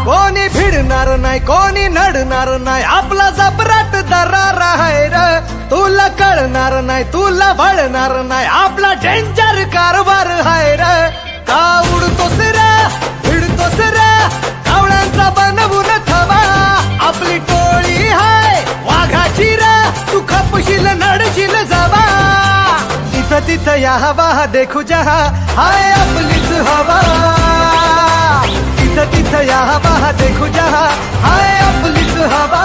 कोणी भिडणार नाही कोणी नडणार नाही आपला जबराट दरार आहे र तुला कळणार नाही तुला भळणार नाही आपला डेंजर कारभार आहे र का उडतोस रे भिडतोस रे कावळ्यांचा बनवून थवा आपली टोळी हाय वाघाची रे तू खपशील नडशील जावा इथं तिथं या हवा देखू जहा हाय आपलीच हवा इथं तिथं या हवा देखू जहा हाय आपलीच हवा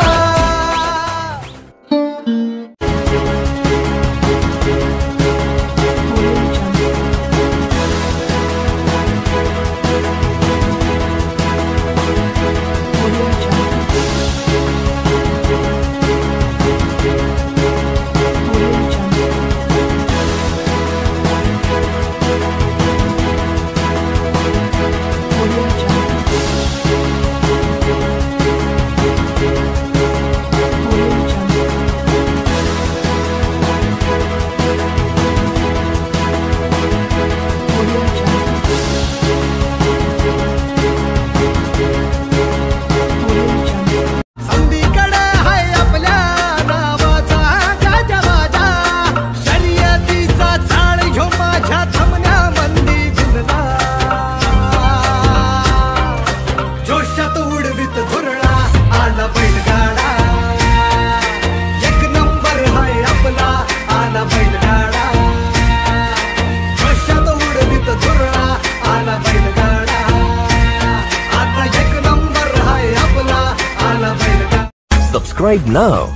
Subscribe now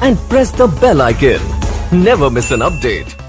and press the bell icon. Never miss an update.